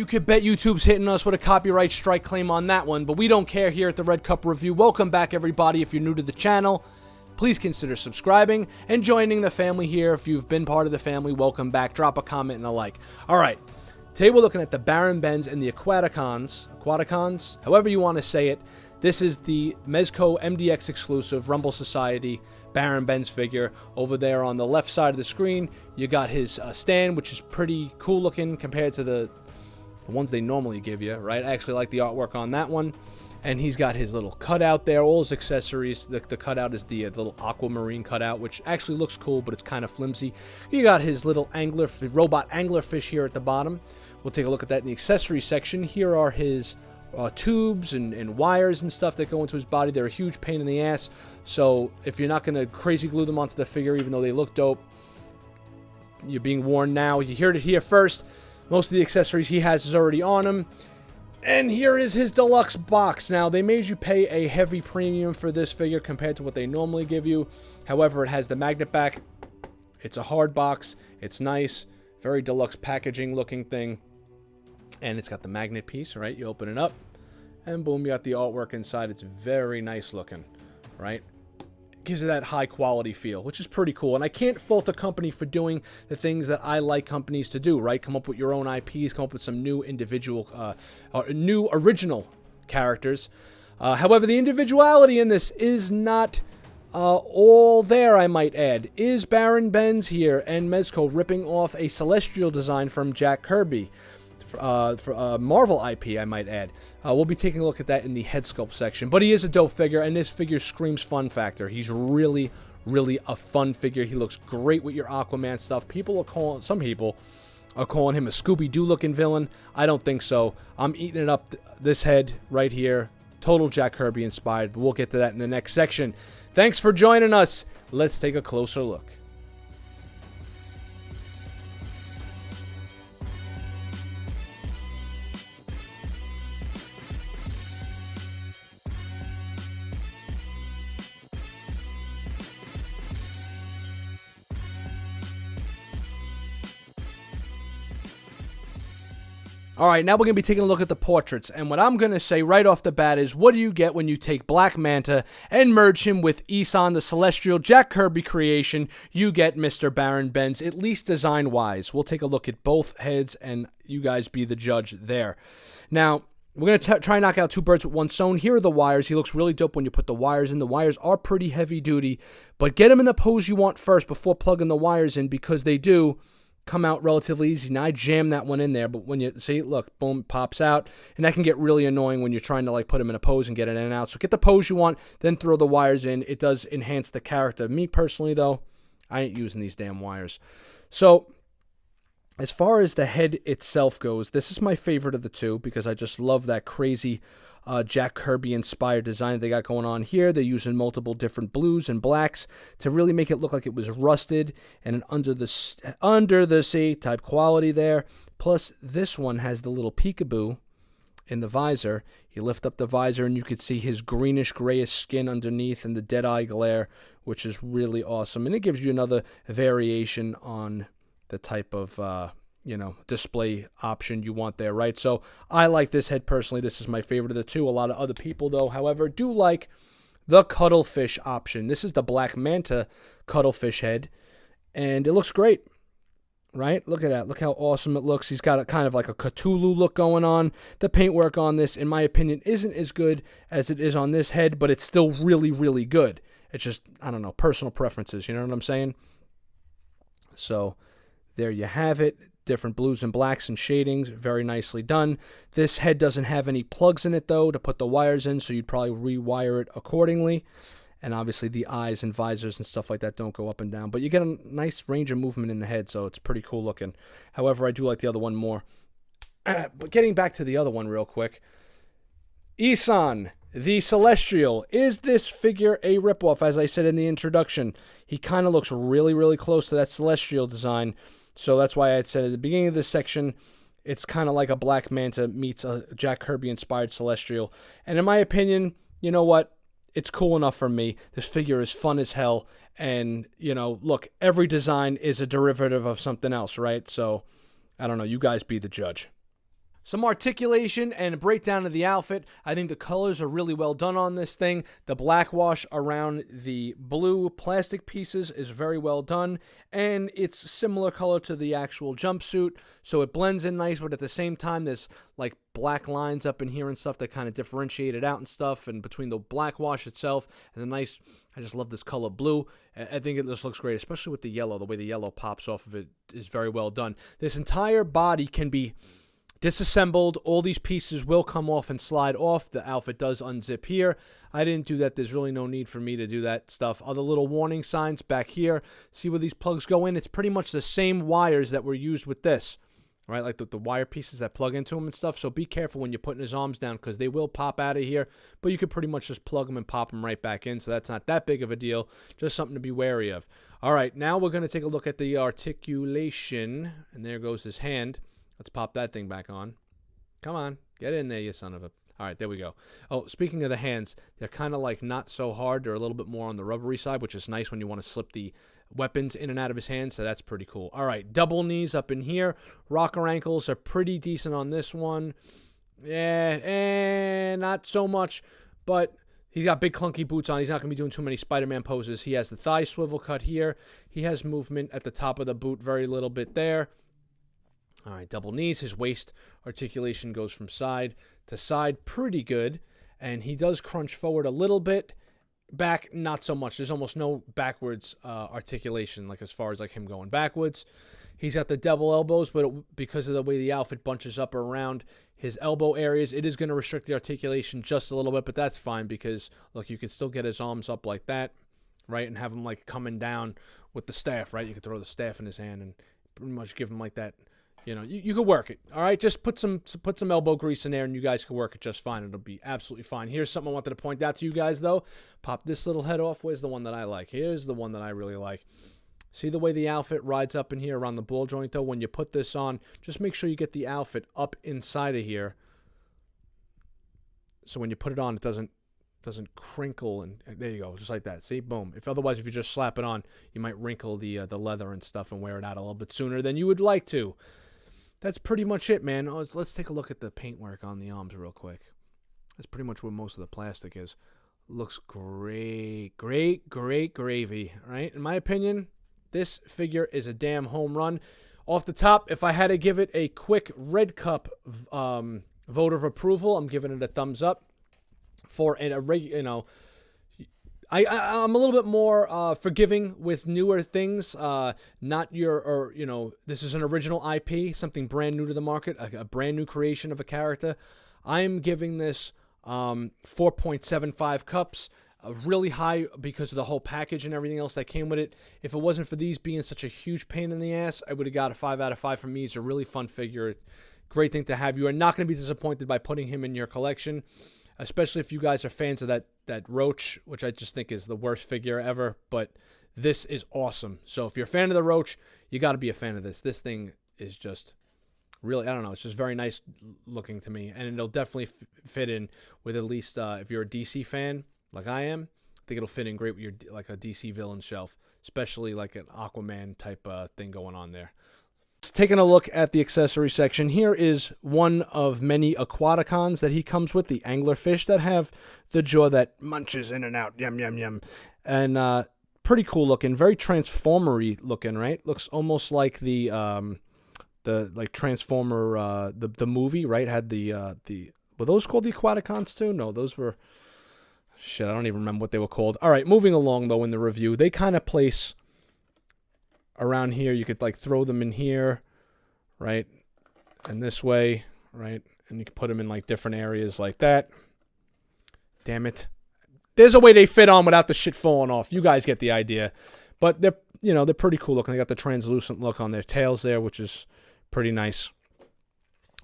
you could bet YouTube's hitting us with a copyright strike claim on that one, but we don't care here at the Red Cup Review. Welcome back, everybody. If you're new to the channel, please consider subscribing and joining the family here. If you've been part of the family, welcome back. Drop a comment and a like. All right, today we're looking at the Baron Benz and the Aquaticons, however you want to say it. This is the Mezco MDX exclusive Rumble Society Baron Benz figure. Over there on the left side of the screen, you got his stand, which is pretty cool looking compared to the ones they normally give you, right? I actually like the artwork on that one. And he's got his little cutout there, all his accessories. The cutout is the little aquamarine cutout, which actually looks cool, but it's kind of flimsy. You got his little robot anglerfish here at the bottom. We'll take a look at that in the accessory section. Here are his tubes and wires and stuff that go into his body. They're a huge pain in the ass, so if you're not going to crazy glue them onto the figure, even though they look dope, you're being warned now. You heard it here first. Most of the accessories he has is already on him. And here is his deluxe box. Now, they made you pay a heavy premium for this figure compared to what they normally give you. However, it has the magnet back. It's a hard box. It's nice. Very deluxe packaging looking thing. And it's got the magnet piece, right? You open it up, and boom, you got the artwork inside. It's very nice looking, right? It gives you that high quality feel, which is pretty cool. And I can't fault a company for doing the things that I like companies to do, right? Come up with your own IPs, come up with some new individual, new original characters. However, the individuality in this is not all there, I might add. Is Baron Benz here and Mezco ripping off a Celestial design from Jack Kirby? For Marvel IP, I might add. We'll be taking a look at that in the head sculpt section. But he is a dope figure, and this figure screams fun factor. He's really, really a fun figure. He looks great with your Aquaman stuff. Some people are calling him a Scooby-Doo looking villain. I don't think so. I'm eating it up. This head right here, total Jack Kirby inspired. But we'll get to that in the next section. Thanks for joining us. Let's take a closer look. Alright, now we're going to be taking a look at the portraits, and what I'm going to say right off the bat is, what do you get when you take Black Manta and merge him with Isan, the Celestial Jack Kirby creation? You get Mr. Baron Benz, at least design-wise. We'll take a look at both heads, and you guys be the judge there. Now, we're going to try and knock out two birds with one stone. Here are the wires. He looks really dope when you put the wires in. The wires are pretty heavy-duty, but get him in the pose you want first before plugging the wires in, because they do come out relatively easy. Now I jammed that one in there, but when you see, look, boom, pops out, and that can get really annoying when you're trying to like put him in a pose and get it in and out. So get the pose you want, then throw the wires in. It does enhance the character. Me personally, though, I ain't using these damn wires. So as far as the head itself goes, this is my favorite of the two because I just love that crazy Jack Kirby inspired design they got going on here. They're using multiple different blues and blacks to really make it look like it was rusted and an under the sea type quality there. Plus this one has the little peekaboo in the visor. You lift up the visor and you can see his greenish grayish skin underneath and the dead eye glare, which is really awesome, and it gives you another variation on the type of display option you want there, right? So I like this head personally. This is my favorite of the two. A lot of other people, though, however, do like the cuttlefish option. This is the Black Manta cuttlefish head, and it looks great, right? Look at that. Look how awesome it looks. He's got a kind of like a Cthulhu look going on. The paintwork on this, in my opinion, isn't as good as it is on this head, but it's still really, really good. It's just, I don't know, personal preferences. You know what I'm saying? So there you have it. Different blues and blacks and shadings, very nicely done. This head doesn't have any plugs in it, though, to put the wires in, so you'd probably rewire it accordingly. And obviously the eyes and visors and stuff like that don't go up and down, but you get a nice range of movement in the head, so it's pretty cool looking. However, I do like the other one more. But getting back to the other one real quick, Isan, the Celestial. Is this figure a ripoff? As I said in the introduction, he kind of looks really, really close to that Celestial design. So that's why I had said at the beginning of this section, it's kind of like a Black Manta meets a Jack Kirby-inspired Celestial. And in my opinion, you know what? It's cool enough for me. This figure is fun as hell. And, look, every design is a derivative of something else, right? So, I don't know. You guys be the judge. Some articulation and a breakdown of the outfit. I think the colors are really well done on this thing. The black wash around the blue plastic pieces is very well done, and it's similar color to the actual jumpsuit, so it blends in nice, but at the same time there's like black lines up in here and stuff that kind of differentiate it out and stuff, and between the black wash itself and the nice, I just love this color blue. I think it just looks great, especially with the yellow. The way the yellow pops off of it is very well done. This entire body can be disassembled. All these pieces will come off and slide off. The outfit does unzip here. I didn't do that. There's really no need for me to do that stuff. Other little warning signs back here. See where these plugs go in? It's pretty much the same wires that were used with this, right? Like the wire pieces that plug into them and stuff. So be careful when you're putting his arms down because they will pop out of here. But you could pretty much just plug them and pop them right back in. So that's not that big of a deal. Just something to be wary of. All right, now we're going to take a look at the articulation. And there goes his hand. Let's pop that thing back on. Come on. Get in there, you son of a... All right, there we go. Oh, speaking of the hands, they're kind of like not so hard. They're a little bit more on the rubbery side, which is nice when you want to slip the weapons in and out of his hands, so that's pretty cool. All right, double knees up in here. Rocker ankles are pretty decent on this one. Yeah, not so much, but he's got big clunky boots on. He's not going to be doing too many Spider-Man poses. He has the thigh swivel cut here. He has movement at the top of the boot, very little bit there. All right, double knees. His waist articulation goes from side to side pretty good. And he does crunch forward a little bit. Back, not so much. There's almost no backwards articulation, like as far as like him going backwards. He's got the double elbows, but because of the way the outfit bunches up around his elbow areas, it is going to restrict the articulation just a little bit, but that's fine because, look, you can still get his arms up like that, right, and have him like coming down with the staff, right? You can throw the staff in his hand and pretty much give him like that. You know, you could work it, all right? Just put some elbow grease in there, and you guys can work it just fine. It'll be absolutely fine. Here's something I wanted to point out to you guys, though. Pop this little head off. Where's the one that I like? Here's the one that I really like. See the way the outfit rides up in here around the ball joint, though? When you put this on, just make sure you get the outfit up inside of here. So when you put it on, it doesn't crinkle, and there you go, just like that. See, boom. Otherwise, if you just slap it on, you might wrinkle the leather and stuff and wear it out a little bit sooner than you would like to. That's pretty much it, man. Let's take a look at the paintwork on the arms real quick. That's pretty much where most of the plastic is. Looks great. Great gravy, right? In my opinion, this figure is a damn home run. Off the top, if I had to give it a quick red cup vote of approval, I'm giving it a thumbs up. For I'm a little bit more forgiving with newer things. This is an original IP, something brand new to the market, a brand new creation of a character. I'm giving this 4.75 cups, really high because of the whole package and everything else that came with it. If it wasn't for these being such a huge pain in the ass, I would have got a 5 out of 5 from me. It's a really fun figure. Great thing to have. You are not going to be disappointed by putting him in your collection, especially if you guys are fans of that Roach, which I just think is the worst figure ever, but this is awesome. So if you're a fan of the Roach, you got to be a fan of this. This thing is just really, I don't know, it's just very nice looking to me, and it'll definitely fit in with at least, if you're a DC fan, like I am, I think it'll fit in great with your, like a DC villain shelf, especially like an Aquaman type thing going on there. Taking a look at the accessory section, here is one of many Aquaticons that he comes with, the anglerfish that have the jaw that munches in and out, yum, yum, yum. And pretty cool looking, very Transformer-y looking, right? Looks almost like the Transformer, the movie, right? Had were those called the Aquaticons too? No, those were, shit, I don't even remember what they were called. All right, moving along though in the review, they kind of place around here. You could like throw them in here, right, and this way, right, and you can put them in like different areas like that. Damn it, there's a way they fit on without the shit falling off. You guys get the idea. But they're pretty cool looking. They got the translucent look on their tails there, which is pretty nice.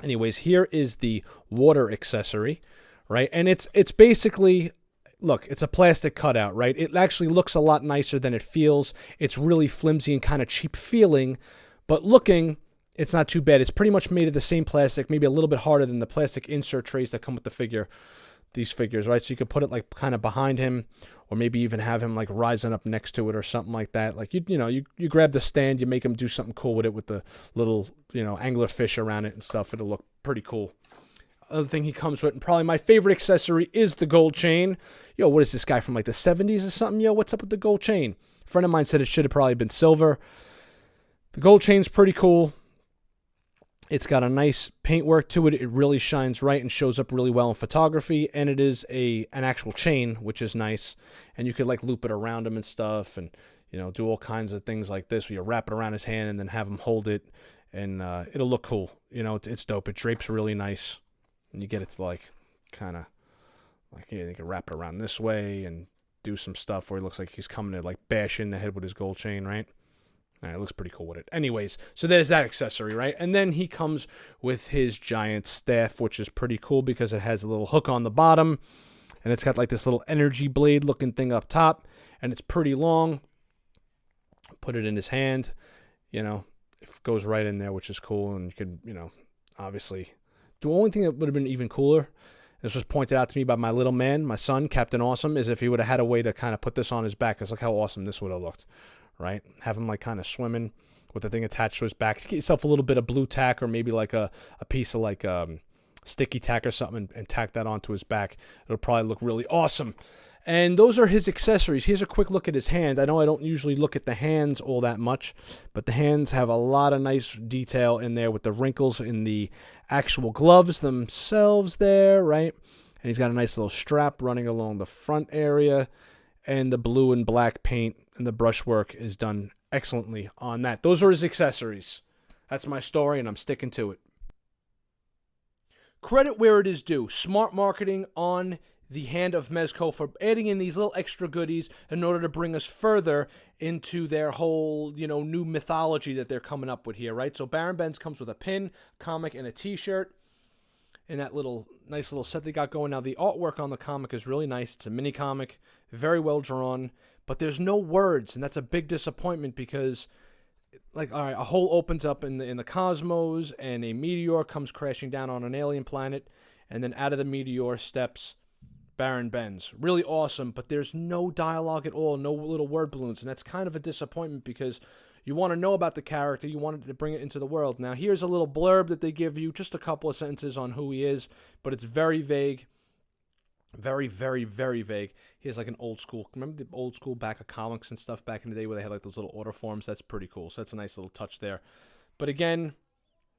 Anyways, here is the water accessory, right, and it's basically, look, it's a plastic cutout, right? It actually looks a lot nicer than it feels. It's really flimsy and kind of cheap feeling, but looking, it's not too bad. It's pretty much made of the same plastic, maybe a little bit harder than the plastic insert trays that come with the figure, these figures, right? So you could put it like kind of behind him, or maybe even have him like rising up next to it or something like that. Like you grab the stand, you make him do something cool with it with the little anglerfish around it and stuff. It'll look pretty cool. other thing he comes with, and probably my favorite accessory, is the gold chain. Yo, what is this guy from like the 70s or something? Yo, what's up with the gold chain? A friend of mine said it should have probably been silver. The gold chain's pretty cool. It's got a nice paintwork to it. It really shines right and shows up really well in photography. And it is an actual chain, which is nice. And you could like loop it around him and stuff, and do all kinds of things like this where you wrap it around his hand and then have him hold it, and it'll look cool. It's dope. It drapes really nice, and you get it to like kind of like, you can wrap it around this way and do some stuff where it looks like he's coming to like bash in the head with his gold chain, right? It looks pretty cool with it. Anyways, so there's that accessory, right? And then he comes with his giant staff, which is pretty cool because it has a little hook on the bottom, and it's got like this little energy blade looking thing up top, and it's pretty long. Put it in his hand, it goes right in there, which is cool. And you could, obviously, the only thing that would have been even cooler, this was pointed out to me by my little man, my son, Captain Awesome, is if he would have had a way to kind of put this on his back. Because look how awesome this would have looked. Right? Have him like kind of swimming with the thing attached to his back. Get yourself a little bit of blue tack, or maybe like a piece of like sticky tack or something, and tack that onto his back. It'll probably look really awesome. And those are his accessories. Here's a quick look at his hands. I know I don't usually look at the hands all that much, but the hands have a lot of nice detail in there with the wrinkles in the actual gloves themselves there, right? And he's got a nice little strap running along the front area, and the blue and black paint and the brushwork is done excellently on that. Those are his accessories. That's my story, and I'm sticking to it. Credit where it is due. Smart marketing on the hand of Mezco for adding in these little extra goodies in order to bring us further into their whole, new mythology that they're coming up with here, right? So Baron Benz comes with a pin, comic, and a t-shirt in that nice little set they got going. Now, the artwork on the comic is really nice. It's a mini comic, very well drawn, but there's no words, and that's a big disappointment because, like, all right, a hole opens up in the cosmos, and a meteor comes crashing down on an alien planet, and then out of the meteor steps Baron Benz. Really awesome, but there's no dialogue at all, no little word balloons, and that's kind of a disappointment because you want to know about the character, you want to bring it into the world. Now, here's a little blurb that they give you, just a couple of sentences on who he is, but it's very vague. Very, very, very vague. He has like an old school, remember the old school back of comics and stuff back in the day where they had like those little order forms? That's pretty cool. So that's a nice little touch there. But again,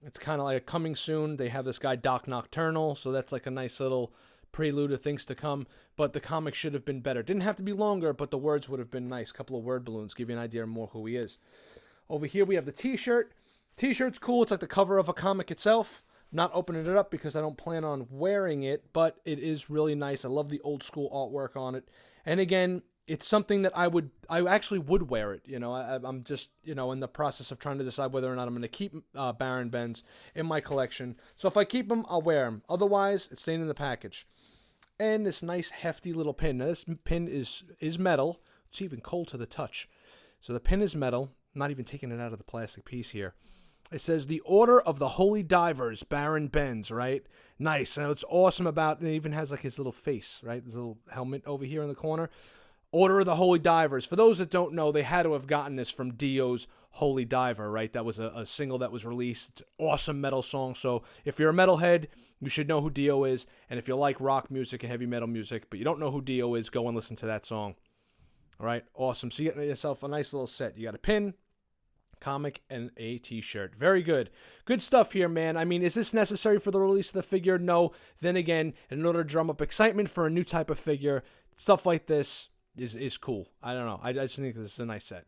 it's kind of like coming soon. They have this guy Doc Nocturnal, so that's like a nice little prelude of things to come, but the comic should have been better. Didn't have to be longer, but the words would have been nice. Couple of word balloons, give you an idea more who he is. Over here we have the t-shirt. T-shirt's cool. It's like the cover of a comic itself. Not opening it up because I don't plan on wearing it, but it is really nice. I love the old school artwork on it. And again, it's something that I actually would wear it. I'm just, in the process of trying to decide whether or not I'm going to keep Baron Benz in my collection. So if I keep him, I'll wear him. Otherwise, it's staying in the package. And this nice hefty little pin. Now, this pin is metal. It's even cold to the touch. So the pin is metal. I'm not even taking it out of the plastic piece here. It says the Order of the Holy Divers, Baron Benz, right? Nice. And it's awesome about, and it even has like his little face, right? This little helmet over here in the corner. Order of the Holy Divers. For those that don't know, they had to have gotten this from Dio's Holy Diver, right? That was a single that was released. It's an awesome metal song. So if you're a metalhead, you should know who Dio is. And if you like rock music and heavy metal music, but you don't know who Dio is, go and listen to that song. All right, awesome. So you get yourself a nice little set. You got a pin, comic, and a t-shirt. Very good. Good stuff here, man. I mean, is this necessary for the release of the figure? No. Then again, in order to drum up excitement for a new type of figure, stuff like this is cool. I don't know. I just think this is a nice set.